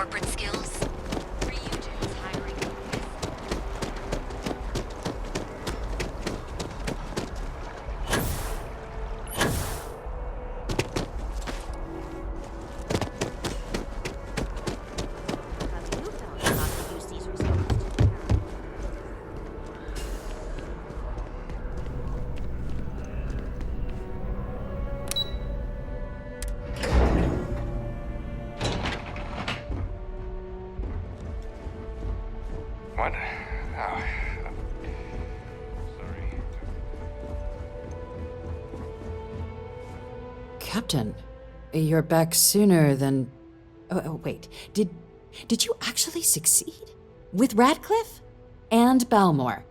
corporate skills? Reunions hiring. Have you found out how to use these resources? What? Oh, sorry. Captain, you're back sooner than... wait. Did you actually succeed? With Radcliffe? And Balmore?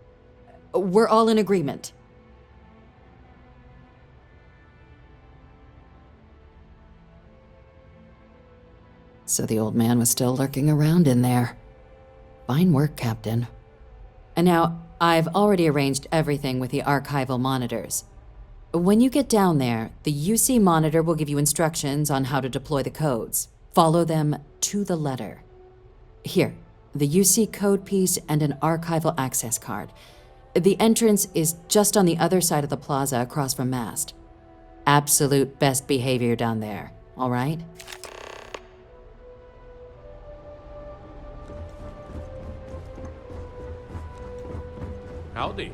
We're all in agreement. So the old man was still lurking around in there. Fine work, Captain. And now, I've already arranged everything with the archival monitors. When you get down there, the UC monitor will give you instructions on how to deploy the codes. Follow them to the letter. Here, the UC code piece and an archival access card. The entrance is just on the other side of the plaza across from Mast. Absolute best behavior down there, all right? Howdy.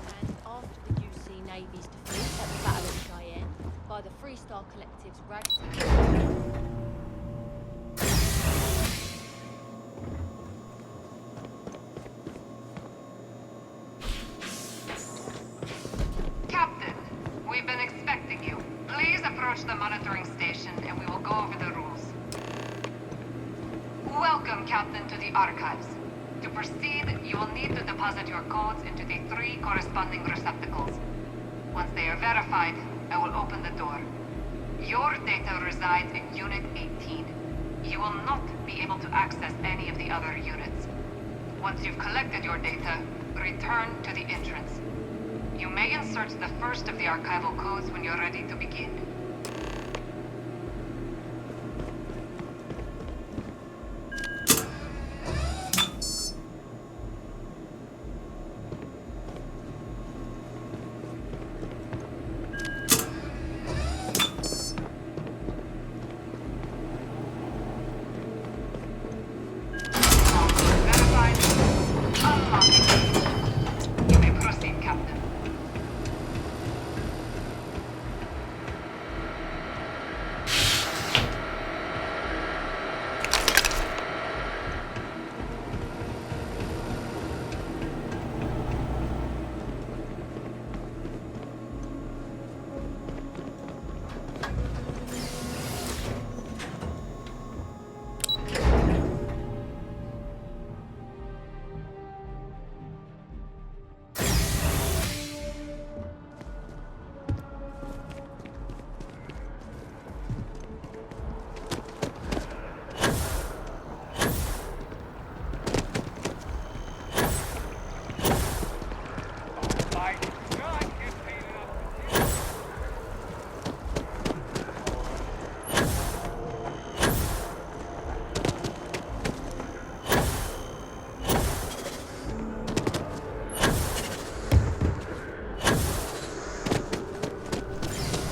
And after the UC Navy's defeat at the Battle of Cheyenne by the Freestar Collective's ragtag... Captain, we've been expecting you. Please approach the monitoring station and we will go over the rules. Welcome, Captain, to the archives. To proceed, you will need to deposit your codes into the 3 corresponding receptacles. Once they are verified, I will open the door. Your data resides in Unit 18. You will not be able to access any of the other units. Once you've collected your data, return to the entrance. You may insert the first of the archival codes when you're ready to begin. Verified. Unlocked. You may proceed, Captain.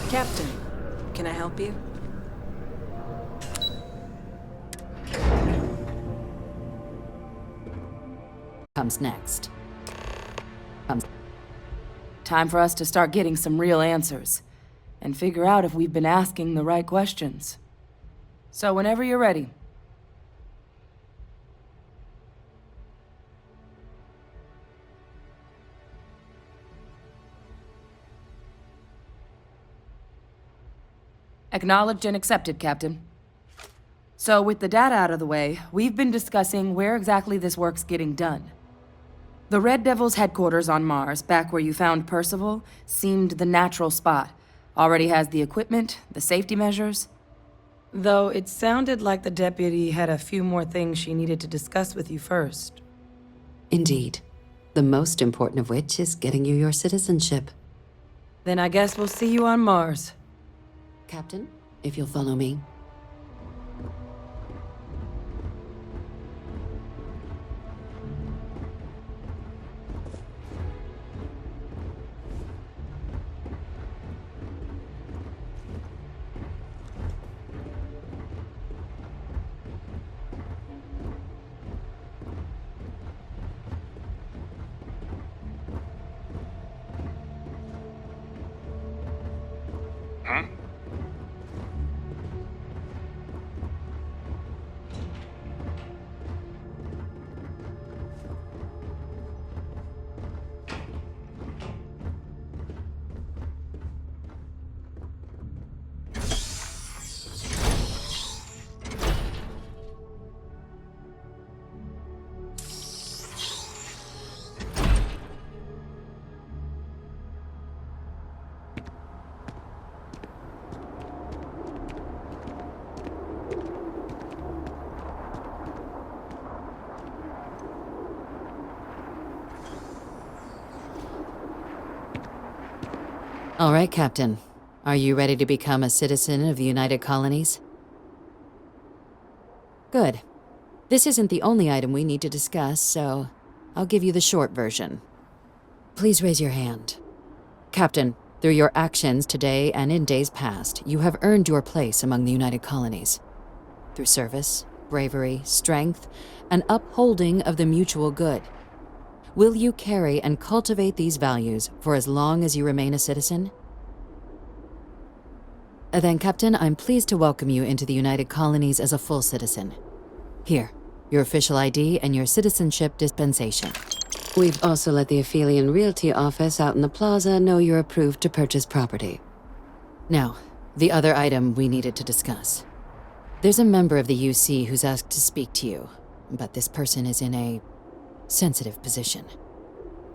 Captain, can I help you? Comes next. Time for us to start getting some real answers and figure out if we've been asking the right questions. So whenever you're ready. Acknowledged and accepted, Captain. So, with the data out of the way, we've been discussing where exactly this work's getting done. The Red Devil's headquarters on Mars, back where you found Percival, seemed the natural spot. Already has the equipment, the safety measures. Though it sounded like the deputy had a few more things she needed to discuss with you first. Indeed. The most important of which is getting you your citizenship. Then I guess we'll see you on Mars. Captain, if you'll follow me. Huh? All right, Captain. Are you ready to become a citizen of the United Colonies? Good. This isn't the only item we need to discuss, so I'll give you the short version. Please raise your hand. Captain, through your actions today and in days past, you have earned your place among the United Colonies. Through service, bravery, strength, and upholding of the mutual good. Will you carry and cultivate these values for as long as you remain a citizen? Then, Captain, I'm pleased to welcome you into the United Colonies as a full citizen. Here, your official ID and your citizenship dispensation. We've also let the Aphelion Realty office out in the plaza know you're approved to purchase property. Now, the other item we needed to discuss. There's a member of the UC who's asked to speak to you, but this person is in a sensitive position.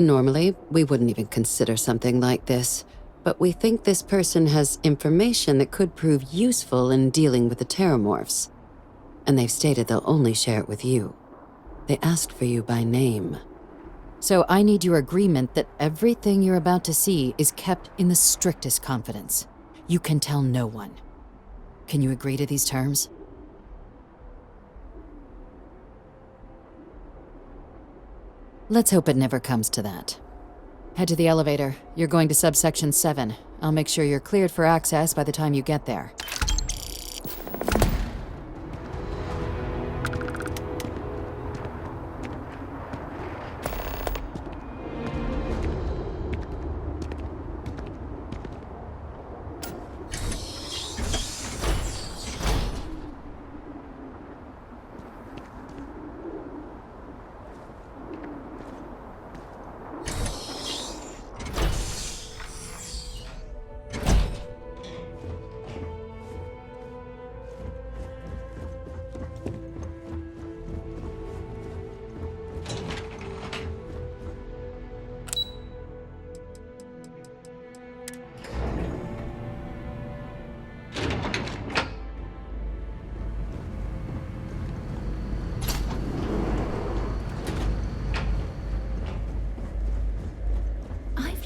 Normally, we wouldn't even consider something like this, but we think this person has information that could prove useful in dealing with the Terramorphs. And they've stated they'll only share it with you. They asked for you by name. So I need your agreement that everything you're about to see is kept in the strictest confidence. You can tell no one. Can you agree to these terms? Let's hope it never comes to that. Head to the elevator. You're going to subsection 7. I'll make sure you're cleared for access by the time you get there.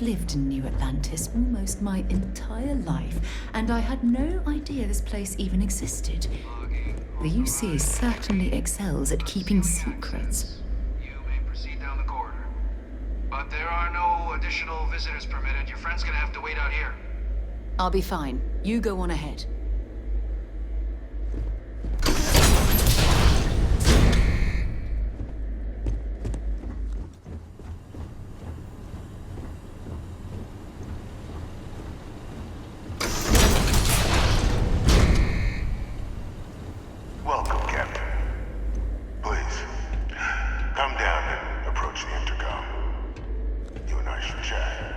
Lived in New Atlantis almost my entire life, and I had no idea this place even existed. The UC certainly excels at keeping secrets. You may proceed down the corridor. But there are no additional visitors permitted. Your friend's gonna have to wait out here. I'll be fine. You go on ahead. Welcome, Captain. Please, come down and approach the intercom. You and I should chat.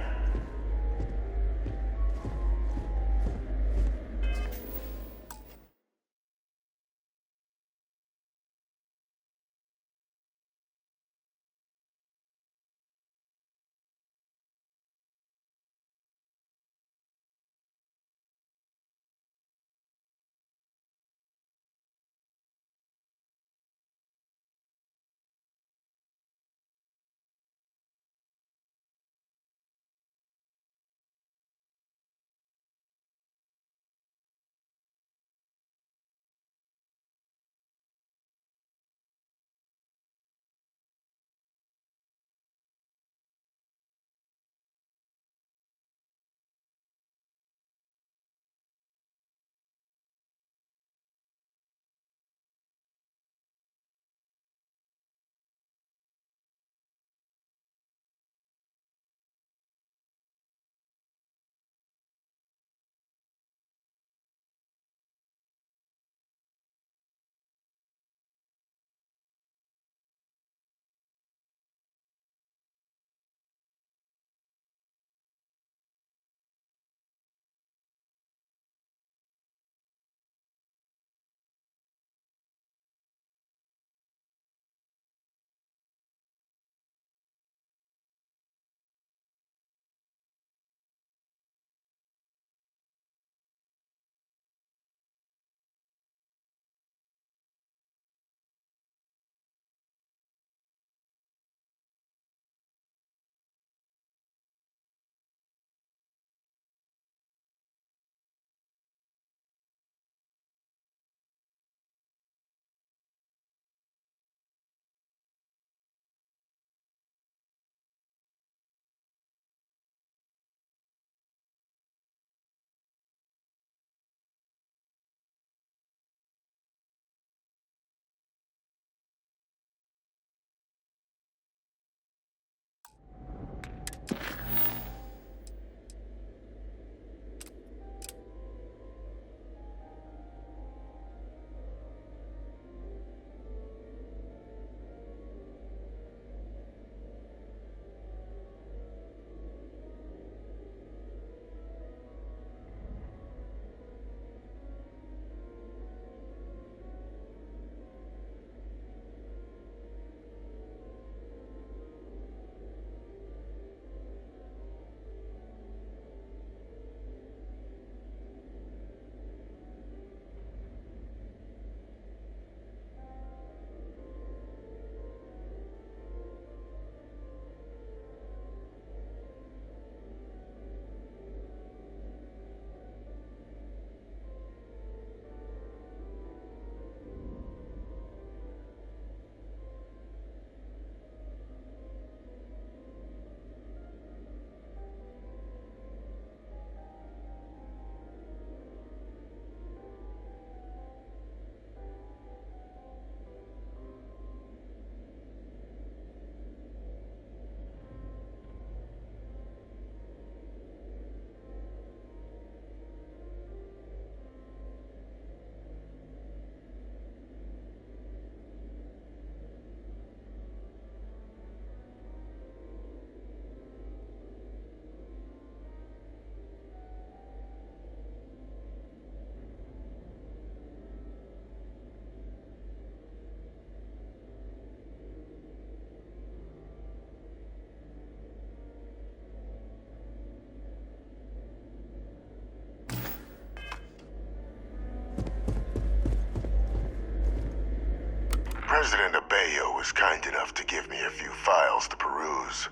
President Abeyo was kind enough to give me a few files to peruse.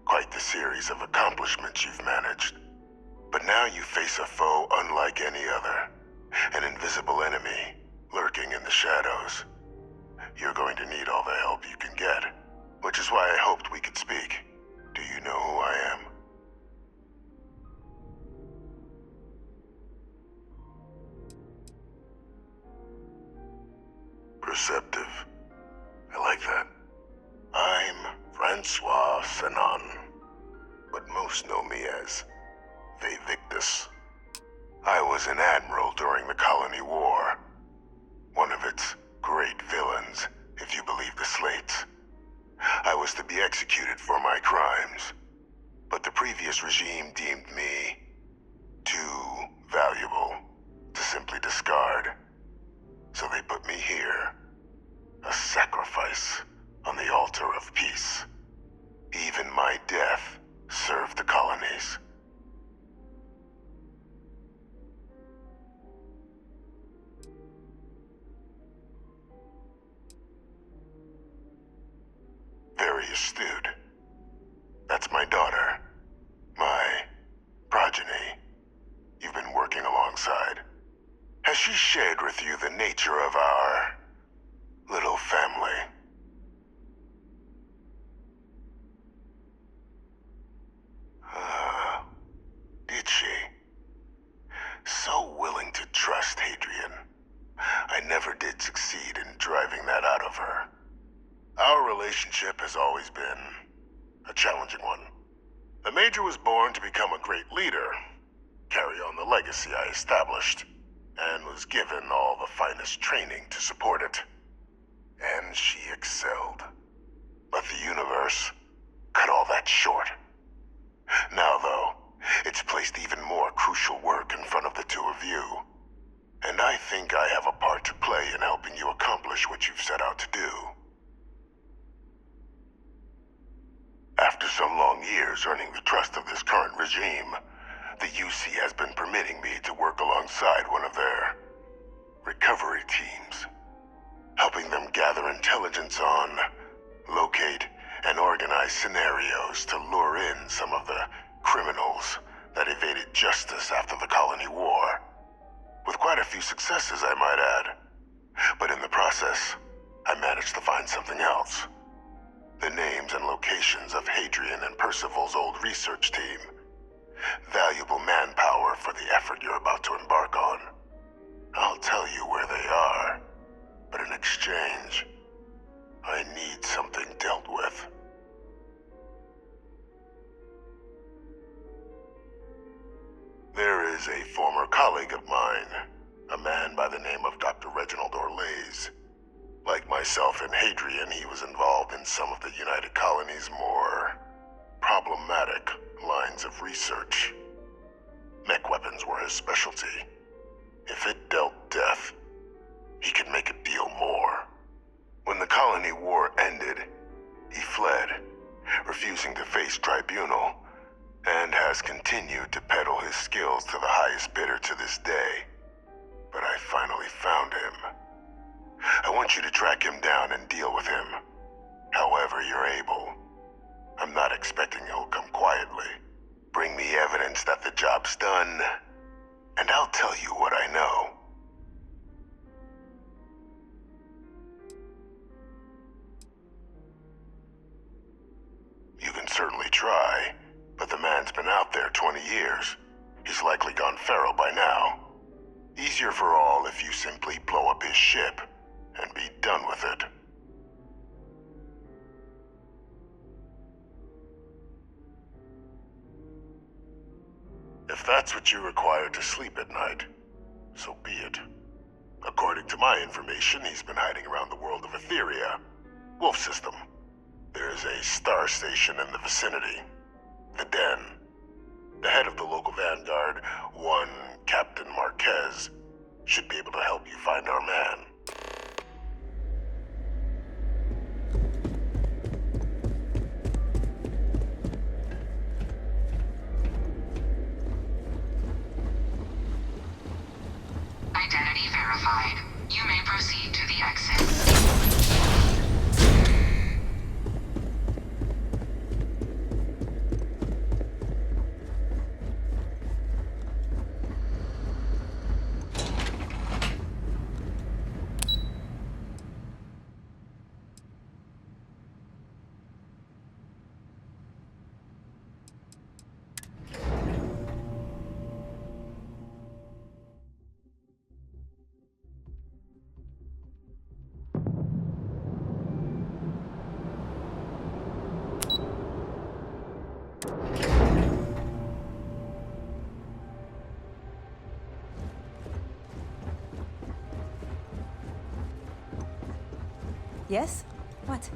Quite the series of accomplishments you've managed. But now you face a foe unlike any other. An invisible enemy, lurking in the shadows. You're going to need all the help you can get, which is why I hoped we could speak. Do you know who I am? Perceptive. I like that. I'm Francois Sanon, but most know me as Victus. I was an admiral during the Colony War. One of its great villains, if you believe the slates. I was to be executed for my crimes, but the previous regime deemed me too valuable to simply discard. So they put me here, a sacrifice on the altar of peace. Even my death served the colonies. Very astute. That's my daughter. My progeny. You've been working alongside. Has she shared with you the nature of our little family? Did she? So willing to trust Hadrian. I never did succeed in driving that out of her. Our relationship has always been a challenging one. The Major was born to become a great leader, carry on the legacy I established, and was given all the finest training to support it. And she excelled. But the universe cut all that short. Now, though, it's placed even more crucial work in front of the two of you. And I think I have a part to play in helping you accomplish what you've set out to do. After some long years earning the trust of this current regime, the UC has been permitting me to work alongside one of their recovery teams, helping them gather intelligence on, locate, and organize scenarios to lure in some of the criminals that evaded justice after the Colony War. With quite a few successes, I might add. But in the process, I managed to find something else. The names and locations of Hadrian and Percival's old research team. Valuable manpower for the effort you're about to embark on. I'll tell you where they are, but in exchange, I need something dealt with. There is a former colleague of mine, a man by the name of Dr. Reginald Orlaise. Like myself and Hadrian, he was involved in some of the United Colony's more problematic lines of research. Mech weapons were his specialty. If it dealt death, he could make a deal more. When the Colony War ended, he fled, refusing to face tribunal, and has continued to peddle his skills to the highest bidder to this day. But I finally found him. I want you to track him down and deal with him, however you're able. I'm not expecting he'll come quietly. Bring me evidence that the job's done, and I'll tell you what I know. You can certainly try, but the man's been out there 20 years. He's likely gone feral by now. Easier for all if you simply blow up his ship and be done with it. If that's what you require to sleep at night, so be it. According to my information, he's been hiding around the world of Etheria, Wolf System. There's a star station in the vicinity, the Den. The head of the local vanguard, one Captain Marquez, should be able to help you find our man. Identity verified. You may proceed to the exit. Yes? What?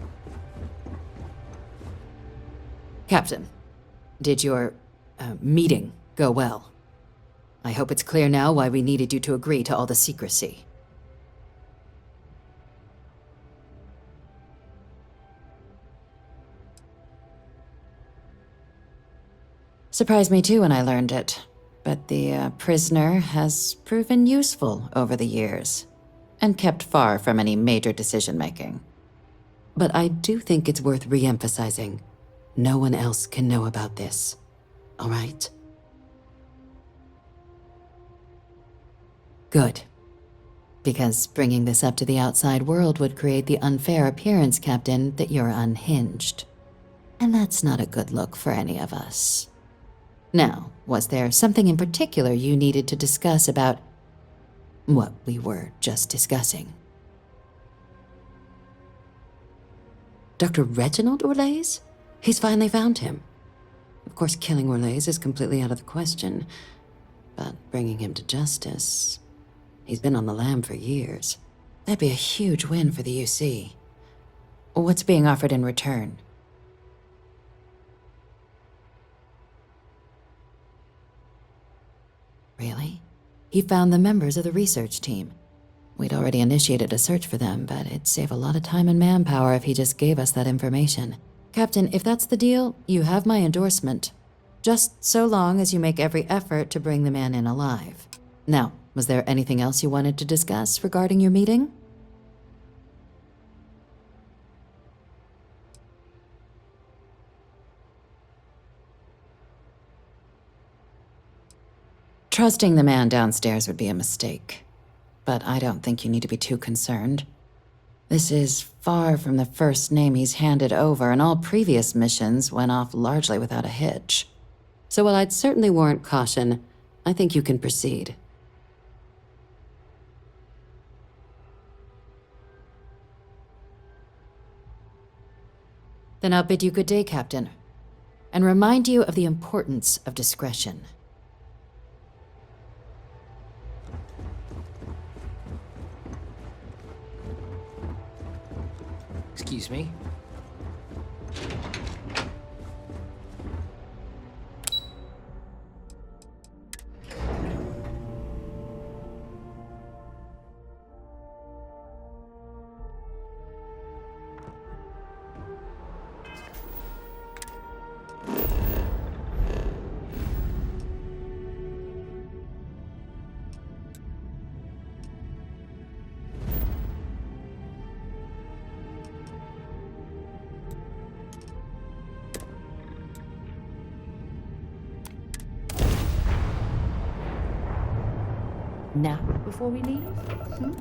Captain, did your meeting go well? I hope it's clear now why we needed you to agree to all the secrecy. Surprised me too when I learned it, but the prisoner has proven useful over the years, and kept far from any major decision-making. But I do think it's worth re-emphasizing. No one else can know about this, all right? Good. Because bringing this up to the outside world would create the unfair appearance, Captain, that you're unhinged. And that's not a good look for any of us. Now, was there something in particular you needed to discuss about what we were just discussing? Dr. Reginald Orlaise? He's finally found him. Of course, killing Orlaise is completely out of the question, but bringing him to justice... He's been on the lam for years. That'd be a huge win for the UC. What's being offered in return? Really? He found the members of the research team. We'd already initiated a search for them, but it'd save a lot of time and manpower if he just gave us that information. Captain, if that's the deal, you have my endorsement. Just so long as you make every effort to bring the man in alive. Now, was there anything else you wanted to discuss regarding your meeting? Trusting the man downstairs would be a mistake, but I don't think you need to be too concerned. This is far from the first name he's handed over, and all previous missions went off largely without a hitch. So while I'd certainly warrant caution, I think you can proceed. Then I'll bid you good day, Captain, and remind you of the importance of discretion. Excuse me. Nap before we leave? Hmm?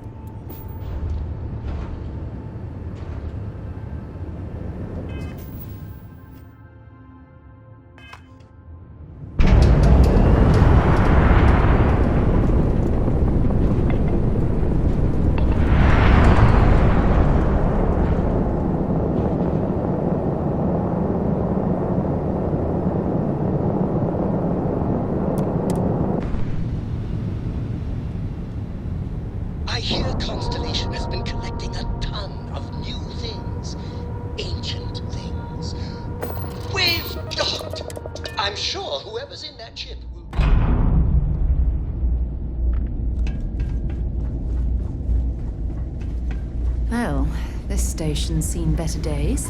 I hear Constellation has been collecting a ton of new things. Ancient things. We've docked! I'm sure whoever's in that ship will be... Well, this station's seen better days.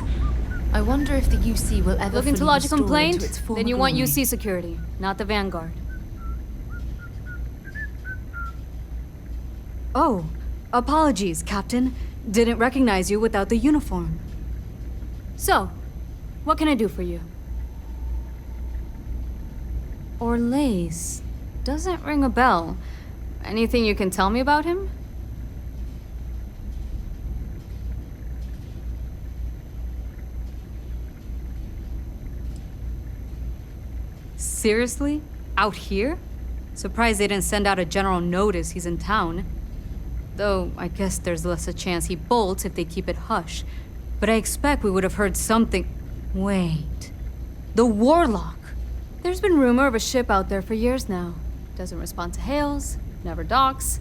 I wonder if the UC will ever Looking to fully lodge a restore it complaint? to its former Then you want glory. UC security, not the Vanguard. Oh, apologies, Captain. Didn't recognize you without the uniform. So, what can I do for you? Orlaise. Doesn't ring a bell. Anything you can tell me about him? Seriously? Out here? Surprised they didn't send out a general notice he's in town. Though, I guess there's less a chance he bolts if they keep it hush. But I expect we would have heard something... Wait... The Warlock! There's been rumor of a ship out there for years now. Doesn't respond to hails, never docks.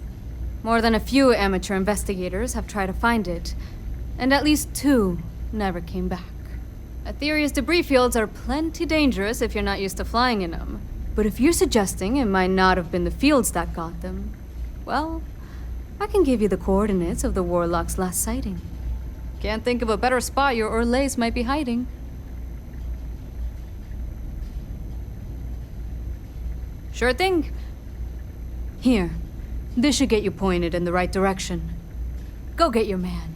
More than a few amateur investigators have tried to find it. and at least 2 never came back. Aetherius debris fields are plenty dangerous if you're not used to flying in them. But if you're suggesting it might not have been the fields that got them, well, I can give you the coordinates of the Warlock's last sighting. Can't think of a better spot your Orlays might be hiding. Sure thing. Here, this should get you pointed in the right direction. Go get your man.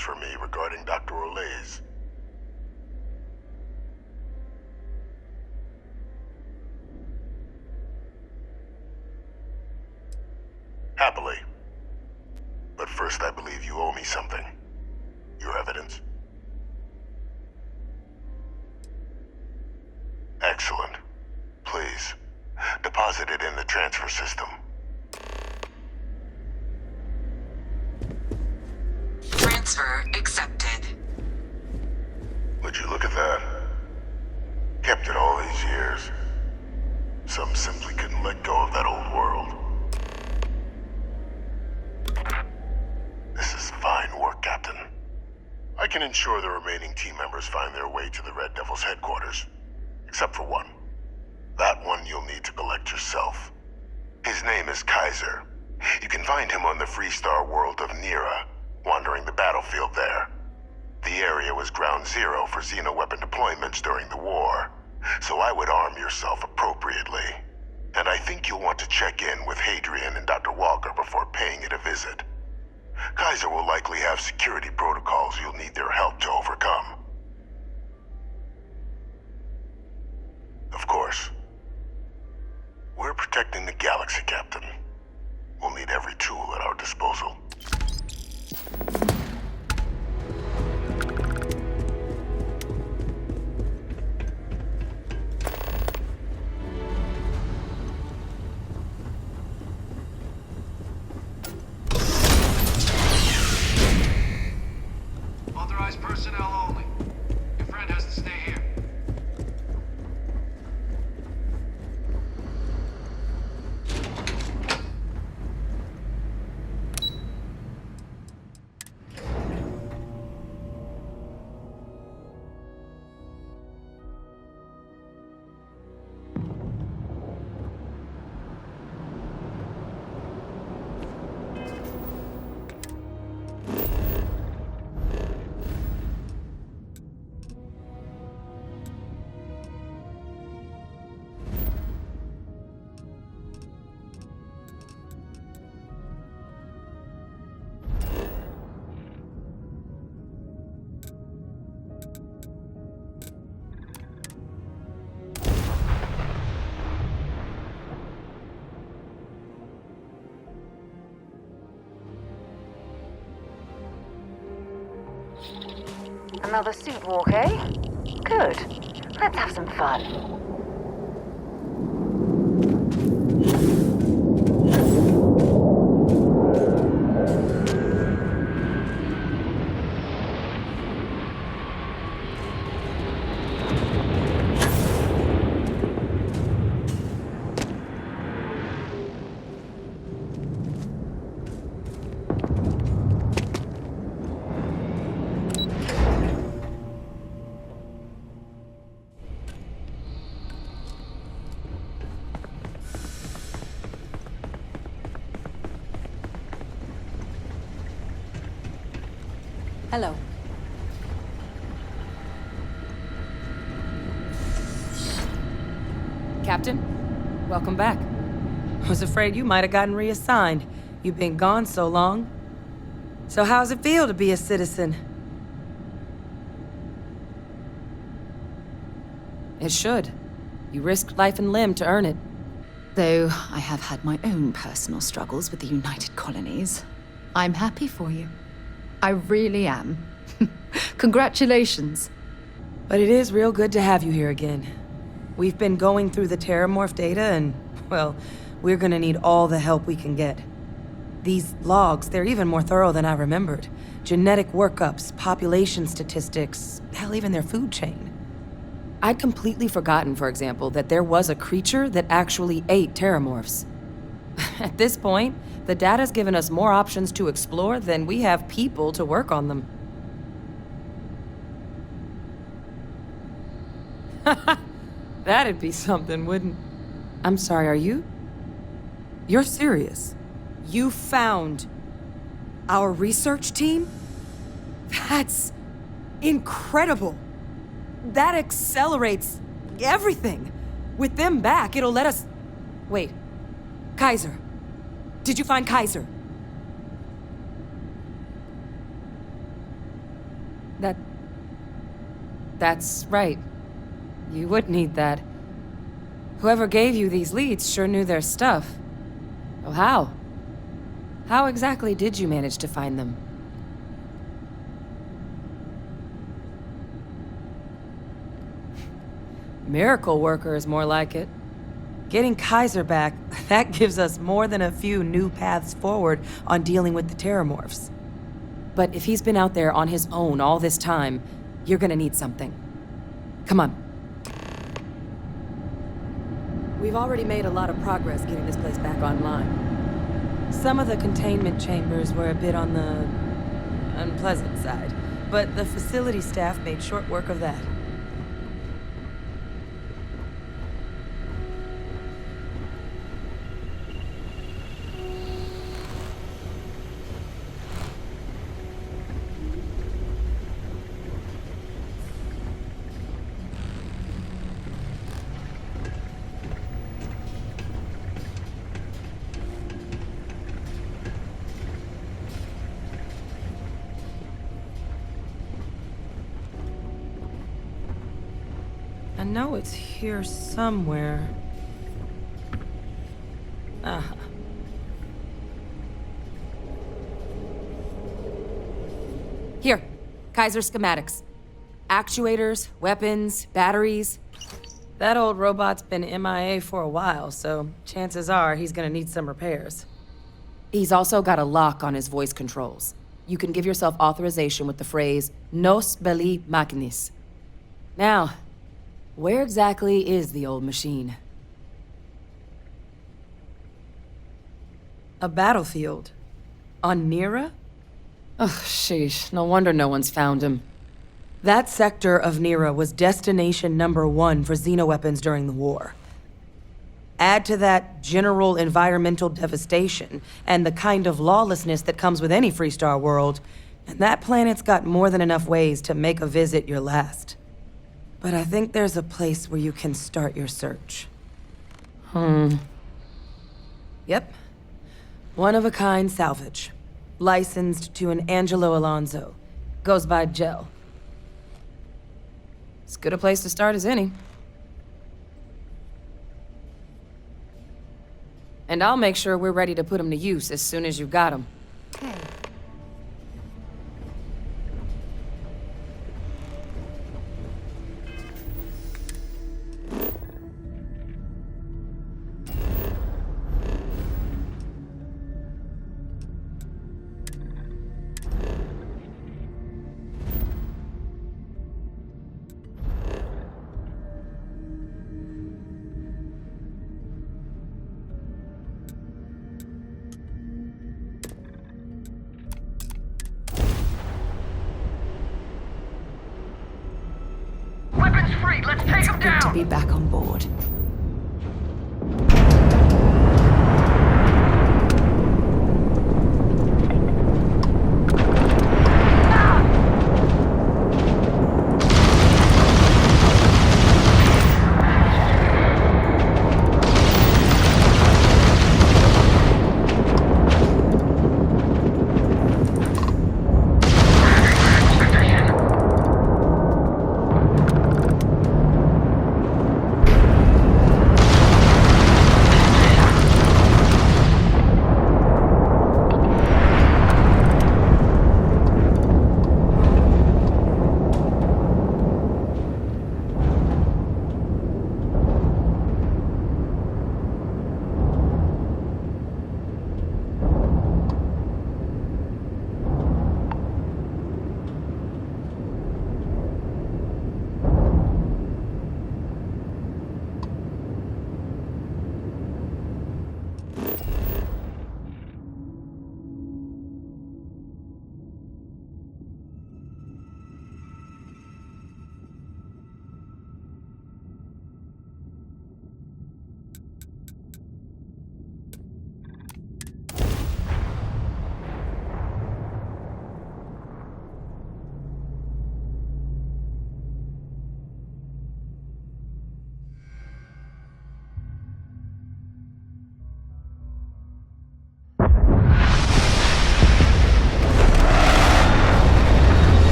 for me regarding Dr. Olays? Happily. But first, I believe you owe me something. Your evidence? Excellent. Please, deposit it in the transfer system. Transfer accepted. Would you look at that? Kept it all these years. Some simply couldn't let go of that old world. This is fine work, Captain. I can ensure the remaining team members find their way to the Red Devil's headquarters. Except for one. That one you'll need to collect yourself. His name is Kaiser. You can find him on the Freestar world of Nira, wandering the battlefield there. The area was ground zero for xeno-weapon deployments during the war, so I would arm yourself appropriately. And I think you'll want to check in with Hadrian and Dr. Walker before paying it a visit. Kaiser will likely have security protocols you'll need their help to overcome. Of course, we're protecting the galaxy, Captain. We'll need every tool at our disposal. Authorized personnel only. Your friend has to stay here. Another suit walk, eh? Good. Let's have some fun. Hello. Captain, welcome back. I was afraid you might have gotten reassigned. You've been gone so long. So how's it feel to be a citizen? It should. You risked life and limb to earn it. Though I have had my own personal struggles with the United Colonies, I'm happy for you. I really am. Congratulations. But it is real good to have you here again. We've been going through the Terramorph data and, well, we're gonna need all the help we can get. These logs, they're even more thorough than I remembered. Genetic workups, population statistics, hell, even their food chain. I'd completely forgotten, for example, that there was a creature that actually ate Terramorphs. At this point, the data's given us more options to explore than we have people to work on them. That'd be something, wouldn't... I'm sorry, are you? You're serious? You found our research team? That's incredible. That accelerates everything. With them back, it'll let us... Wait. Kaiser. Did you find Kaiser? That's right. You would need that. Whoever gave you these leads sure knew their stuff. Oh, how? How exactly did you manage to find them? Miracle worker is more like it. Getting Kaiser back, that gives us more than a few new paths forward on dealing with the Terramorphs. But if he's been out there on his own all this time, you're gonna need something. Come on. We've already made a lot of progress getting this place back online. Some of the containment chambers were a bit on the unpleasant side, but the facility staff made short work of that. I know it's here somewhere. Ah. Here, Kaiser schematics. Actuators, weapons, batteries. That old robot's been MIA for a while, so chances are he's gonna need some repairs. He's also got a lock on his voice controls. You can give yourself authorization with the phrase, Nos belli machinis. Now, where exactly is the old machine? A battlefield. On Nira? Ugh, sheesh. No wonder no one's found him. That sector of Nira was destination #1 for xenoweapons during the war. Add to that general environmental devastation and the kind of lawlessness that comes with any Freestar world, and that planet's got more than enough ways to make a visit your last. But I think there's a place where you can start your search. Yep. One-of-a-kind salvage. Licensed to an Angelo Alonso. Goes by Gel. As good a place to start as any. And I'll make sure we're ready to put him to use as soon as you've got him. Let's take him down! Good to be back on board.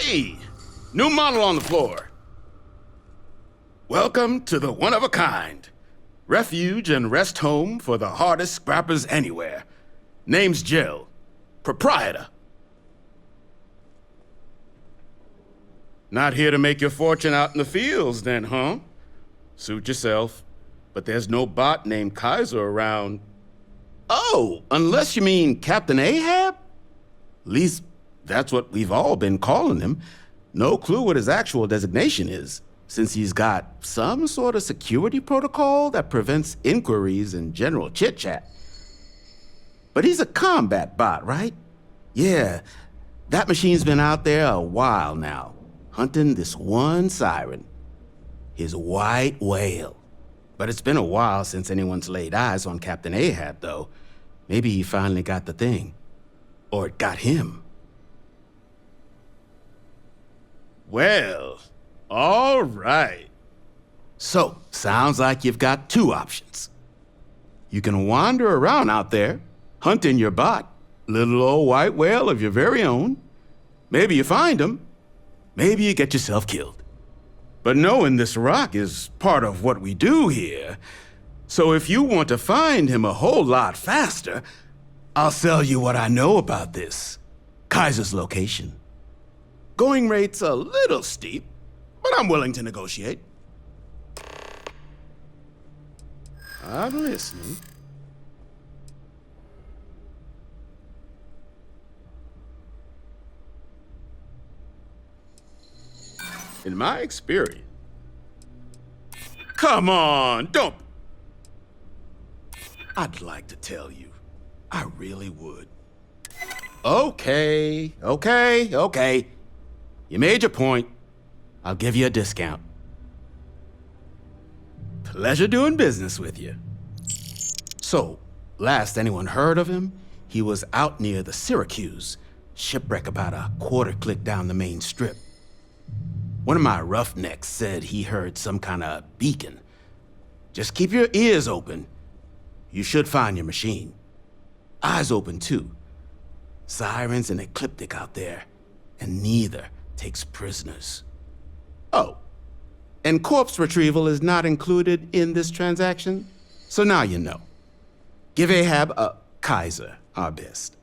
Hey! New model on the floor. Welcome to the one-of-a-kind. Refuge and rest home for the hardest scrappers anywhere. Name's Jill. Proprietor. Not here to make your fortune out in the fields then, huh? Suit yourself. But there's no bot named Kaiser around. Oh, unless you mean Captain Ahab? At least that's what we've all been calling him. No clue what his actual designation is, since he's got some sort of security protocol that prevents inquiries and general chit-chat. But he's a combat bot, right? Yeah, that machine's been out there a while now, hunting this one siren, his white whale. But it's been a while since anyone's laid eyes on Captain Ahab, though. Maybe he finally got the thing. Or it got him. Well, all right. So, sounds like you've got two options. You can wander around out there, hunting your bot, little old white whale of your very own. Maybe you find him. Maybe you get yourself killed. But knowing this rock is part of what we do here. So if you want to find him a whole lot faster, I'll sell you what I know about this. Kaiser's location. Going rate's a little steep, but I'm willing to negotiate. I'm listening. In my experience. Come on, don't. I'd like to tell you. I really would. Okay. You made your point. I'll give you a discount. Pleasure doing business with you. So, last anyone heard of him, he was out near the Syracuse, shipwreck about a quarter click down the main strip. One of my roughnecks said he heard some kind of beacon. Just keep your ears open. You should find your machine. Eyes open, too. Sirens and ecliptic out there, and neither takes prisoners. Oh, and corpse retrieval is not included in this transaction, so now you know. Give Ahab a Kaiser our best.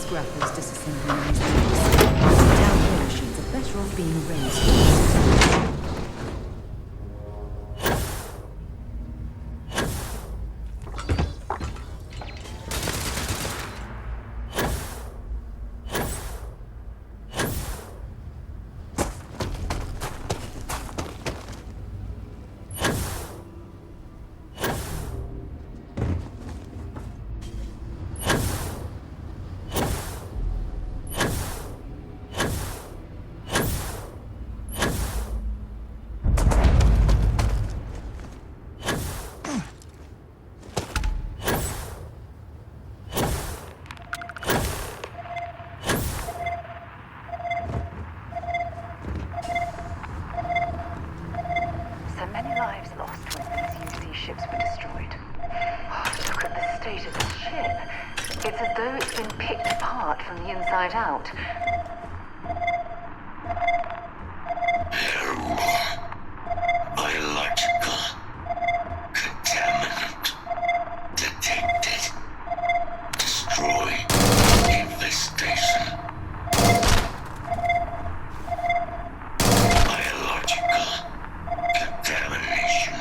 Scrappers disassembling these things. Downhill machines are better off being raised. It's as though it's been picked apart from the inside out. Biological contaminant detected. Destroy infestation. Biological contamination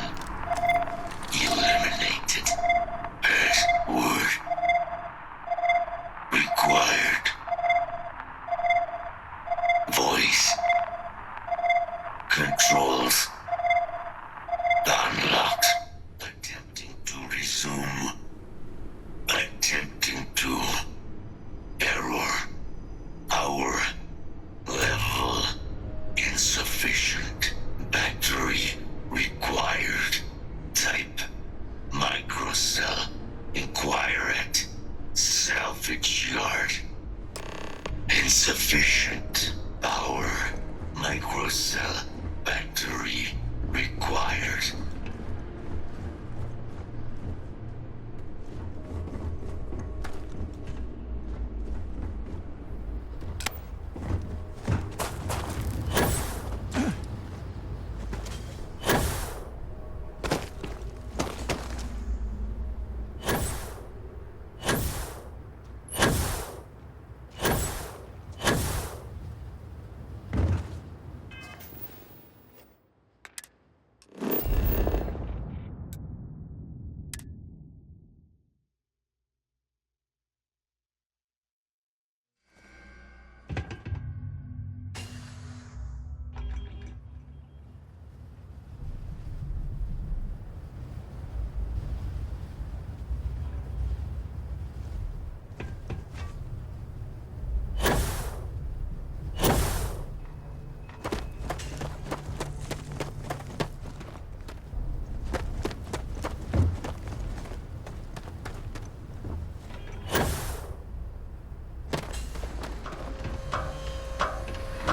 eliminated. Password required. Voice controls unlocked. Attempting to resume. Attempting to. Error. Power level insufficient. Battery required. Type microcell. Inquire at salvage yard. Insufficient power. Microcell battery required.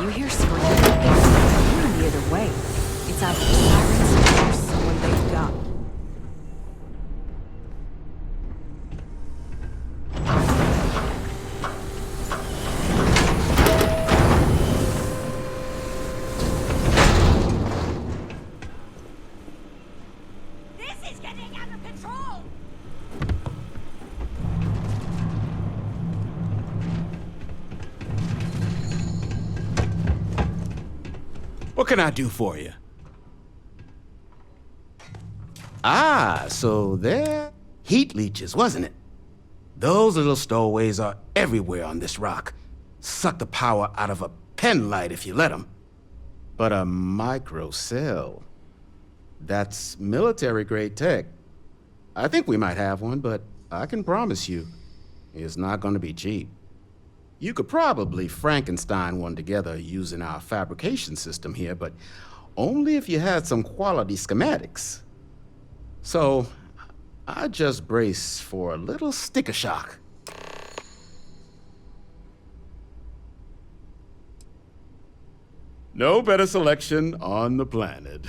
You hear screaming? Coming the other way. It's either sirens or someone they've got. This is getting out of control! What can I do for you? Ah, so they're heat leeches, wasn't it? Those little stowaways are everywhere on this rock. Suck the power out of a pen light if you let them. But a microcell, that's military-grade tech. I think we might have one, but I can promise you, it's not going to be cheap. You could probably Frankenstein one together using our fabrication system here, but only if you had some quality schematics. So, I just brace for a little sticker shock. No better selection on the planet.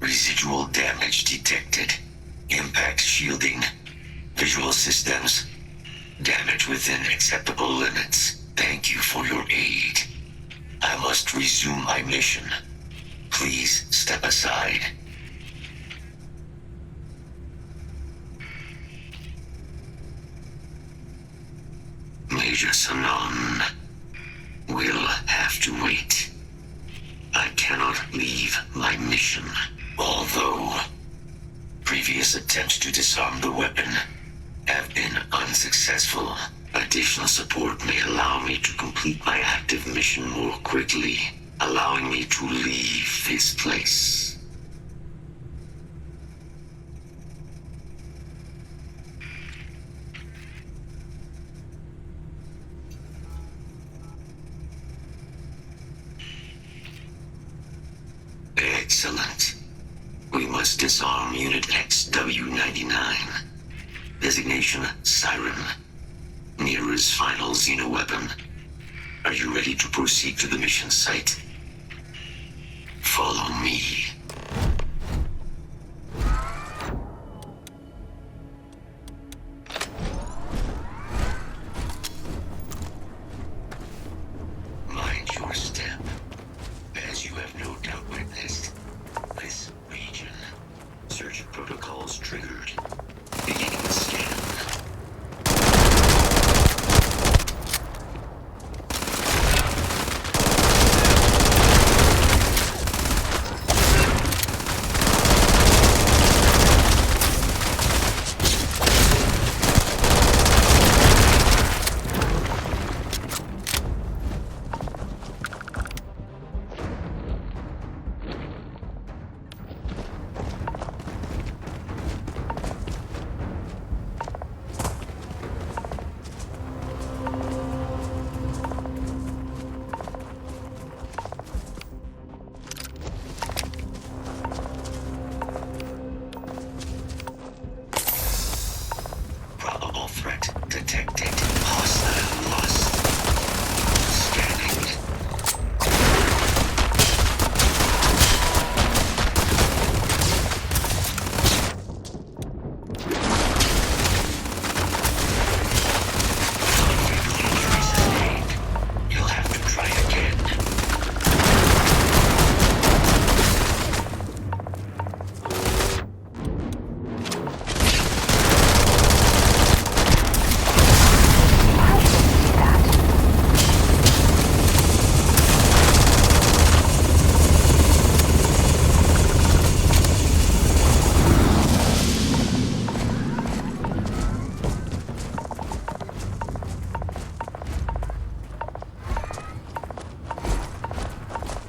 Residual damage detected. Impact shielding. Visual systems. Damage within acceptable limits. Thank you for your aid. I must resume my mission. Please step aside. Major Sanon will have to wait. I cannot leave my mission, although previous attempts to disarm the weapon have been unsuccessful. Additional support may allow me to complete my active mission more quickly, allowing me to leave this place. Excellent. We must disarm Unit XW-99. Designation Siren. Nearest final xenoweapon. Are you ready to proceed to the mission site? Follow me. Mind your step. As you have no doubt witnessed, this region. Search protocols triggered. Beginning the scan. Probable threat detected. Hostile lost. Scanning. Injury sustained. You'll have to try again.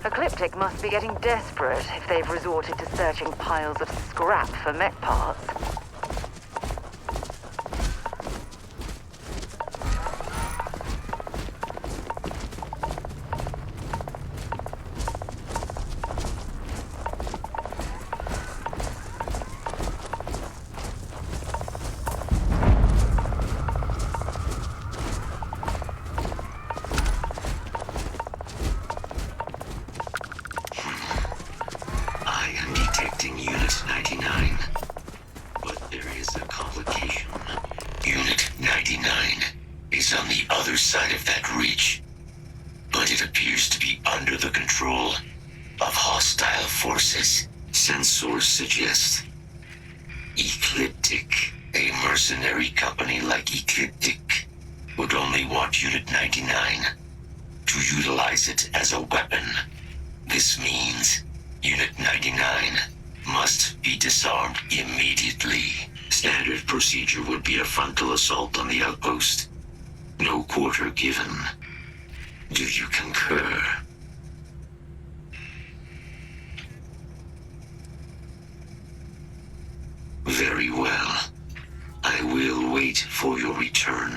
Ecliptic must be getting desperate if they've resorted to searching piles of scrap for mech parts. I am detecting Unit 99. But there is a complication. Unit 99 is on the other side of that reach. But it appears to be under the control of hostile forces. Sensors suggest Ecliptic, a mercenary company like Ecliptic, would only want Unit 99 to utilize it as a weapon. This means Unit 99 must be disarmed immediately. Standard procedure would be a frontal assault on the outpost. No quarter given. Do you concur? Very well. I will wait for your return.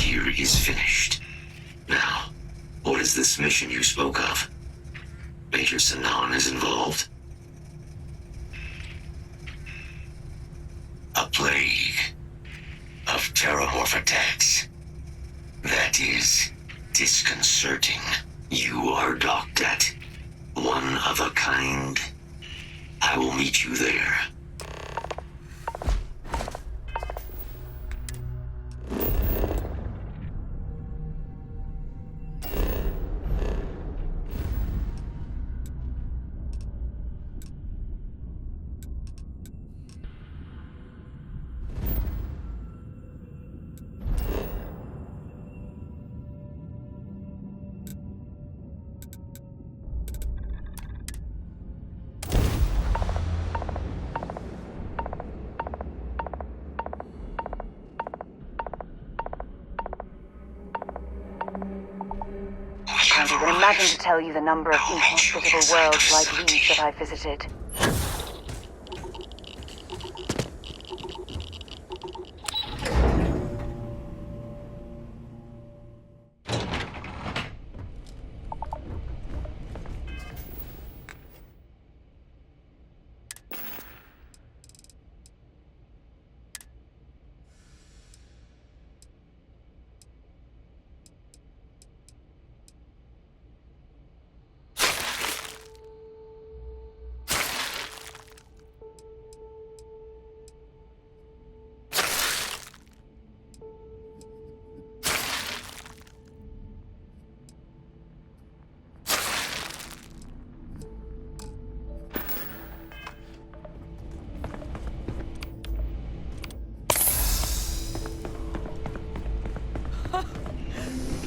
here is finished. Now, what is this mission you spoke of? Major Sanan is involved? A plague of terramorph attacks. That is disconcerting. You are docked at one of a kind. I will meet you there. I can't even imagine to tell you the number of inhospitable worlds like these that I've visited.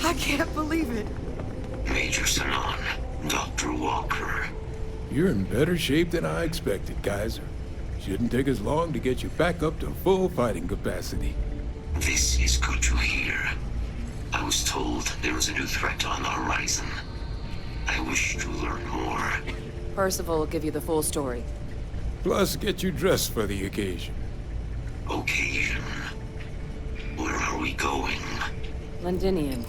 I can't believe it. Major Sanan, Dr. Walker. You're in better shape than I expected, Kaiser. Shouldn't take us long to get you back up to full fighting capacity. This is good to hear. I was told there was a new threat on the horizon. I wish to learn more. Percival will give you the full story. Plus, get you dressed for the occasion. Occasion? Where are we going? Londinium.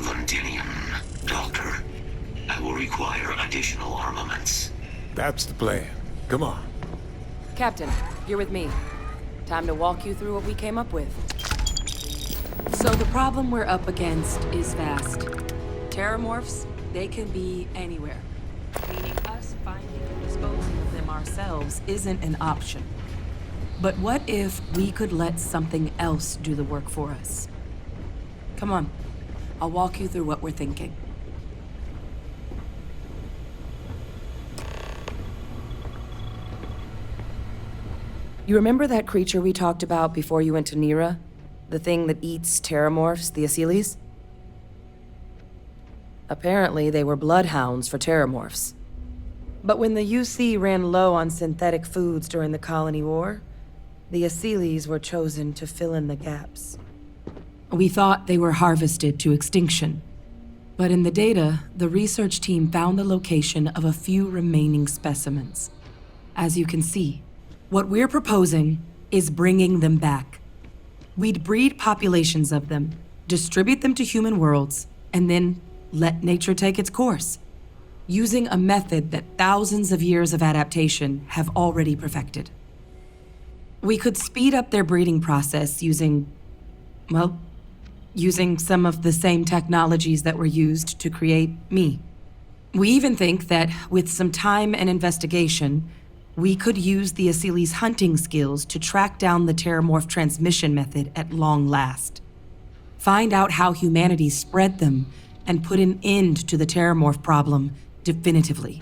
Londinium, Doctor. I will require additional armaments. That's the plan. Come on. Captain, you're with me. Time to walk you through what we came up with. So the problem we're up against is vast. Terramorphs, they can be anywhere. Meaning us finding and disposing of them ourselves isn't an option. But what if we could let something else do the work for us? Come on, I'll walk you through what we're thinking. You remember that creature we talked about before you went to Nira? The thing that eats terramorphs, the Asyles? Apparently, they were bloodhounds for terramorphs. But when the UC ran low on synthetic foods during the Colony War, the Asyles were chosen to fill in the gaps. We thought they were harvested to extinction. But in the data, the research team found the location of a few remaining specimens. As you can see, what we're proposing is bringing them back. We'd breed populations of them, distribute them to human worlds, and then let nature take its course, using a method that thousands of years of adaptation have already perfected. We could speed up their breeding process using some of the same technologies that were used to create me. We even think that with some time and investigation, we could use the Asyles' hunting skills to track down the terramorph transmission method at long last. Find out how humanity spread them and put an end to the terramorph problem definitively.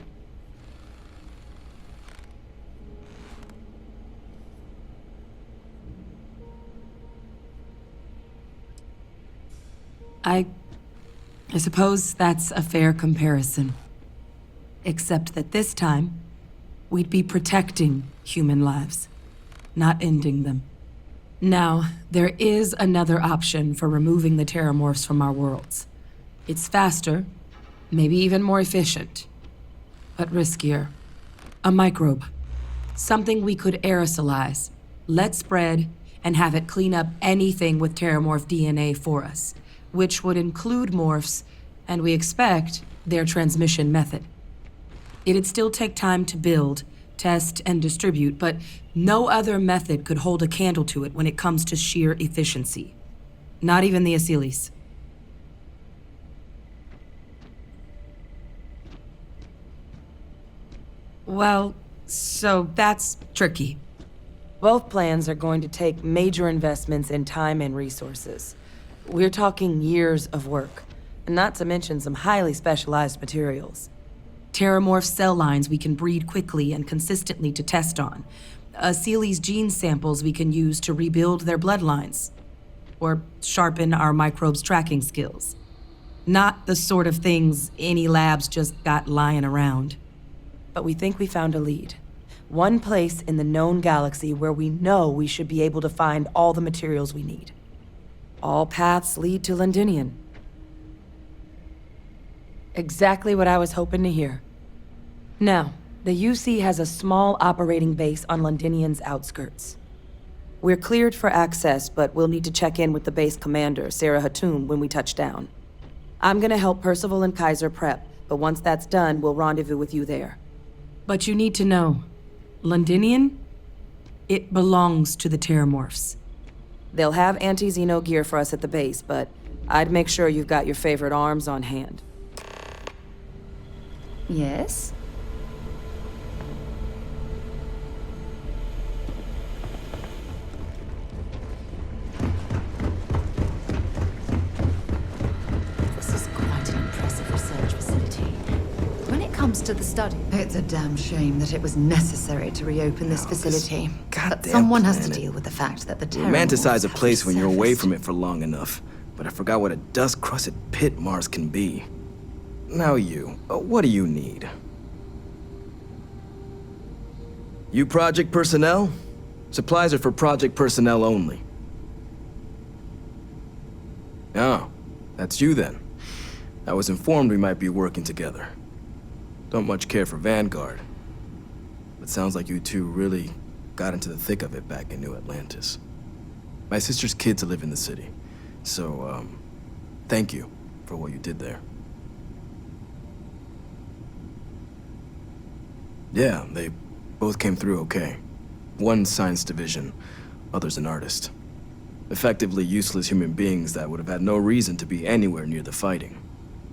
I suppose that's a fair comparison. Except that this time, we'd be protecting human lives, not ending them. Now, there is another option for removing the terramorphs from our worlds. It's faster, maybe even more efficient, but riskier. A microbe. Something we could aerosolize, let spread, and have it clean up anything with Terramorph DNA for us, which would include morphs, and we expect their transmission method. It'd still take time to build, test, and distribute, but no other method could hold a candle to it when it comes to sheer efficiency. Not even the Asylees. Well, so that's tricky. Both plans are going to take major investments in time and resources. We're talking years of work, not to mention some highly specialized materials. Terramorph cell lines we can breed quickly and consistently to test on. Asylees gene samples we can use to rebuild their bloodlines. Or sharpen our microbes tracking skills. Not the sort of things any labs just got lying around. But we think we found a lead. One place in the known galaxy where we know we should be able to find all the materials we need. All paths lead to Londinian. Exactly what I was hoping to hear. Now, the UC has a small operating base on Londinian's outskirts. We're cleared for access, but we'll need to check in with the base commander, Sarah Hatum, when we touch down. I'm gonna help Percival and Kaiser prep, but once that's done, we'll rendezvous with you there. But you need to know, Londinian, it belongs to the Terramorphs. They'll have anti-Xeno gear for us at the base, but I'd make sure you've got your favorite arms on hand. Yes? This is quite an impressive research facility. When it comes to the study, it's a damn shame that it was necessary to reopen this facility. But someone has to deal with the fact that the Romanticize a place when you're away from it for long enough, but I forgot what a dust-crusted pit Mars can be. Now what do you need? You project personnel? Supplies are for project personnel only. Oh, that's you then. I was informed we might be working together. Don't much care for Vanguard. But sounds like you two really got into the thick of it back in New Atlantis. My sister's kids live in the city, so, thank you for what you did there. Yeah, they both came through okay. One science division, other's an artist. Effectively useless human beings that would have had no reason to be anywhere near the fighting.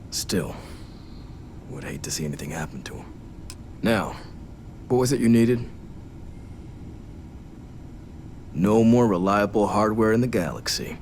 Still, would hate to see anything happen to them. Now, what was it you needed? No more reliable hardware in the galaxy.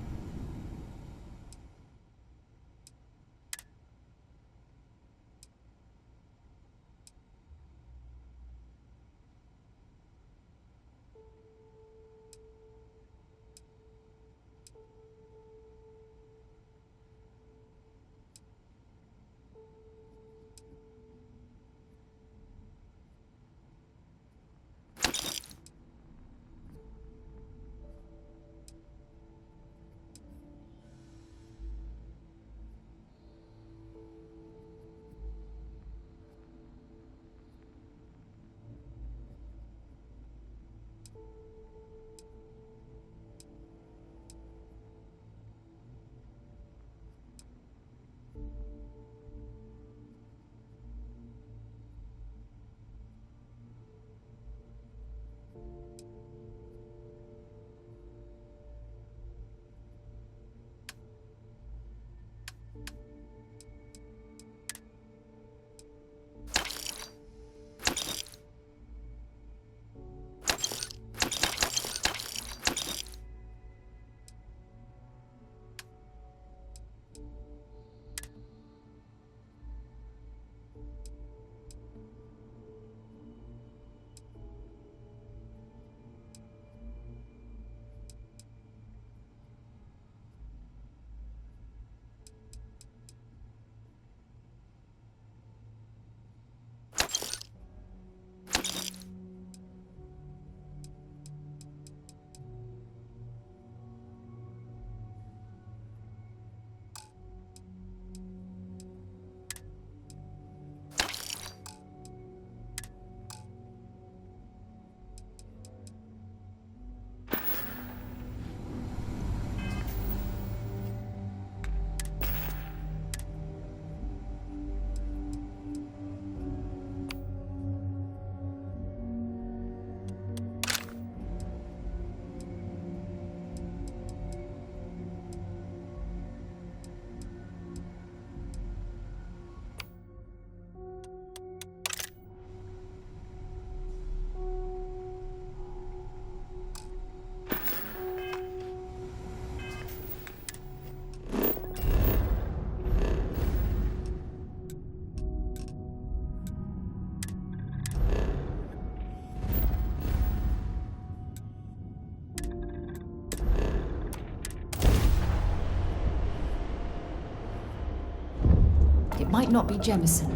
might not be Jemison,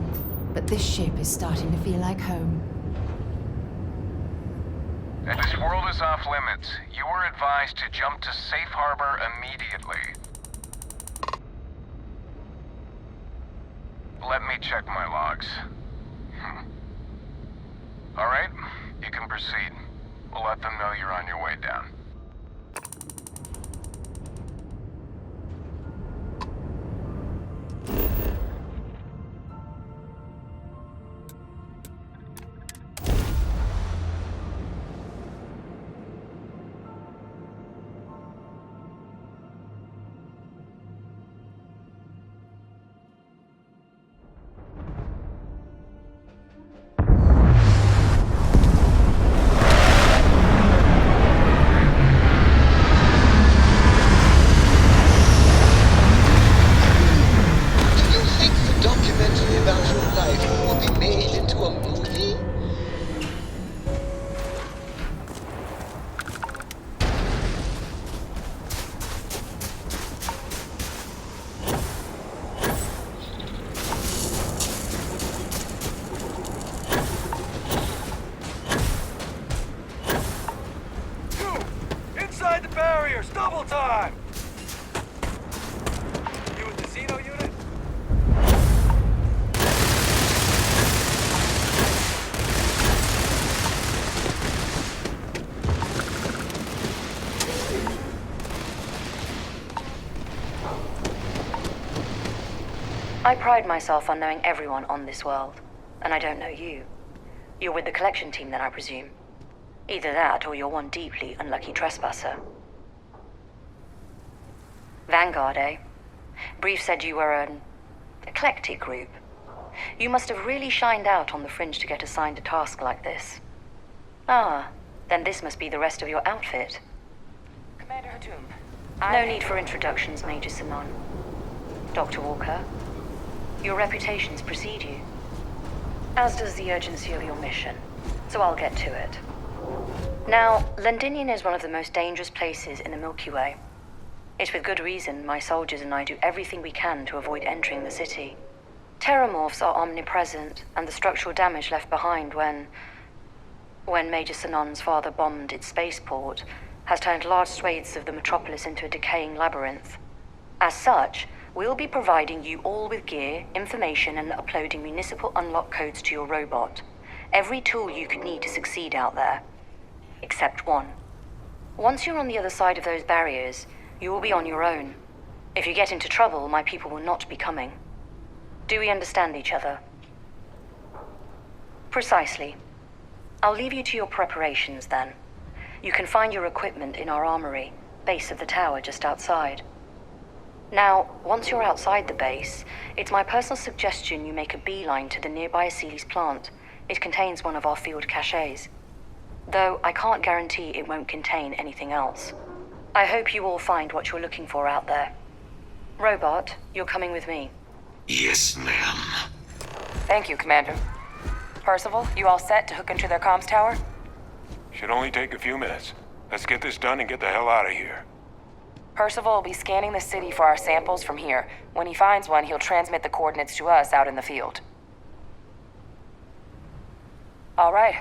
but this ship is starting to feel like home. This world is off limits. You are advised to jump to safe harbor immediately. Let me check my logs. All right, you can proceed. We'll let them know you're on your way down. Double time! You with the Xeno unit? I pride myself on knowing everyone on this world, and I don't know you. You're with the collection team then, I presume. Either that, or you're one deeply unlucky trespasser. Vanguard, eh? Brief said you were an eclectic group. You must have really shined out on the fringe to get assigned a task like this. Ah, then this must be the rest of your outfit. Commander Hatum. No need for introductions, Major Simon. Dr. Walker, your reputations precede you, as does the urgency of your mission, so I'll get to it. Now, Londinium is one of the most dangerous places in the Milky Way. It's with good reason my soldiers and I do everything we can to avoid entering the city. Terramorphs are omnipresent, and the structural damage left behind when Major Sinon's father bombed its spaceport has turned large swathes of the metropolis into a decaying labyrinth. As such, we'll be providing you all with gear, information, and uploading municipal unlock codes to your robot. Every tool you could need to succeed out there. Except one. Once you're on the other side of those barriers, you will be on your own. If you get into trouble, my people will not be coming. Do we understand each other? Precisely. I'll leave you to your preparations then. You can find your equipment in our armory, base of the tower just outside. Now, once you're outside the base, it's my personal suggestion you make a beeline to the nearby Aceles plant. It contains one of our field caches. Though I can't guarantee it won't contain anything else. I hope you all find what you're looking for out there. Robot, you're coming with me. Yes, ma'am. Thank you, Commander. Percival, you all set to hook into their comms tower? Should only take a few minutes. Let's get this done and get the hell out of here. Percival will be scanning the city for our samples from here. When he finds one, he'll transmit the coordinates to us out in the field. All right.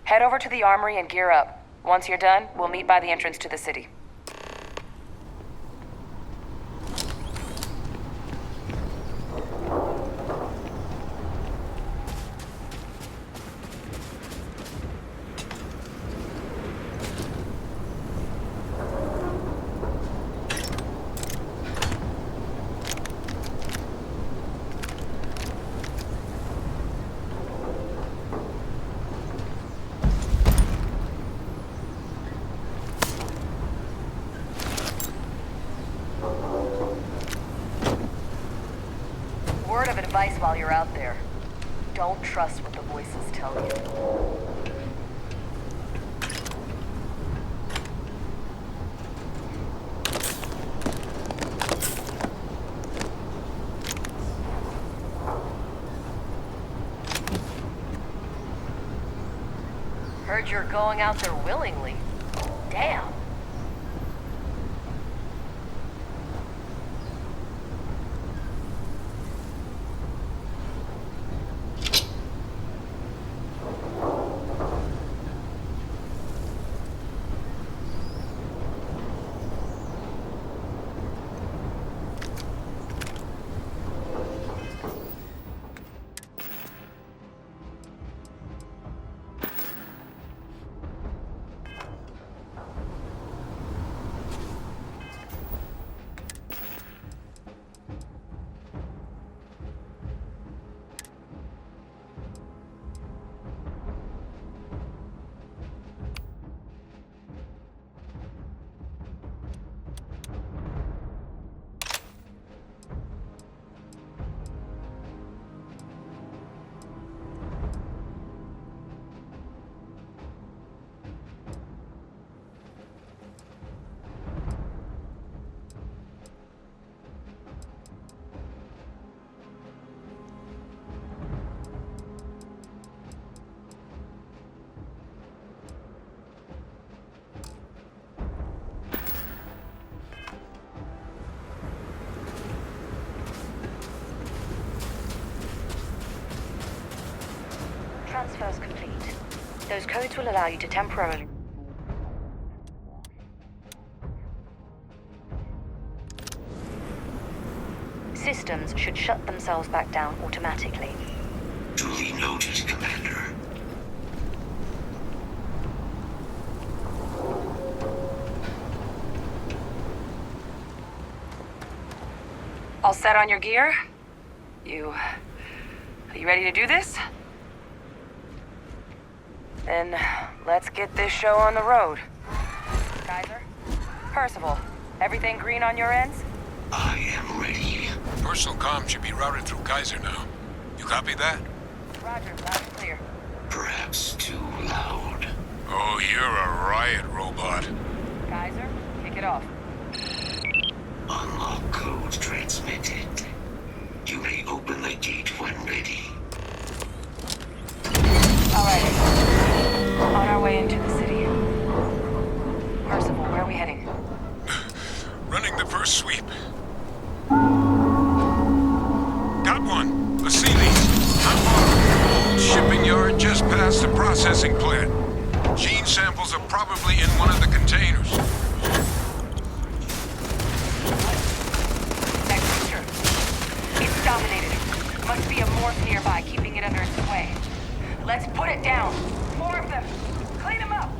Head over to the armory and gear up. Once you're done, we'll meet by the entrance to the city. Word of advice while you're out there. Don't trust what the voices tell you. Heard you're going out there willingly. Damn. Those codes will allow you to temporarily... Systems should shut themselves back down automatically. Duly noted, Commander. All set on your gear? Are you ready to do this? Then let's get this show on the road. Kaiser? Percival, everything green on your ends? I am ready. Personal comm should be routed through Kaiser now. You copy that? Roger, loud and clear. Perhaps too loud. Oh, you're a riot robot. Kaiser, kick it off. Unlock code transmitted. You may open the gate when ready. Alright. On our way into the city. Percival, where are we heading? Running the first sweep. Got one. A Sealy. Not far. Old shipping yard just past the processing plant. Gene samples are probably in one of the containers. Next picture. It's dominated. Must be a morph nearby, keeping it under its sway. Let's put it down. More of them. Clean them up.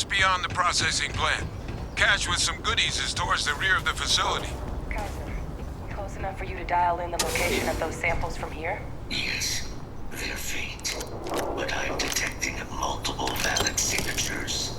Beyond the processing plant. Cache with some goodies is towards the rear of the facility. Kaiser, close enough for you to dial in the location of those samples from here? Yes, they're faint, but I'm detecting multiple valid signatures.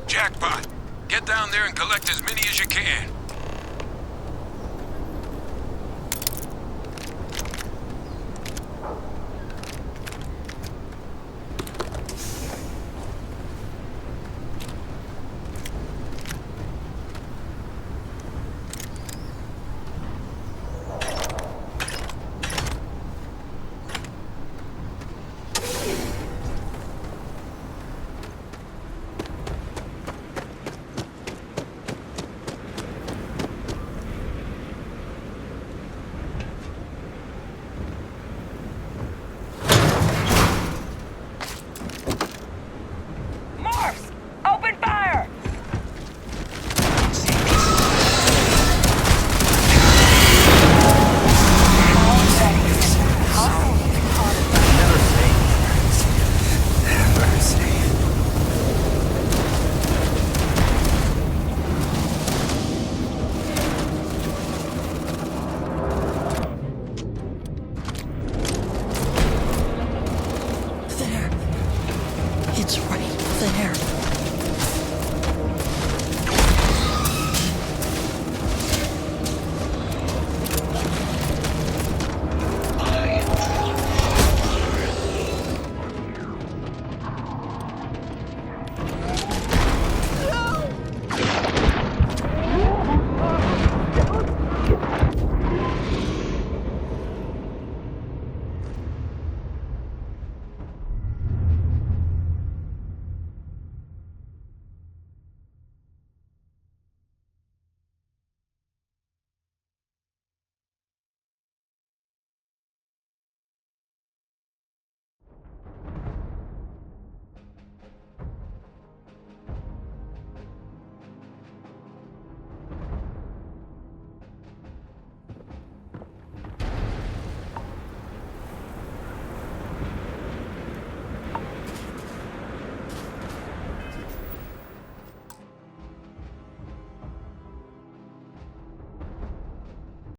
Jackpot! Get down there and collect as many as you can. It's right there.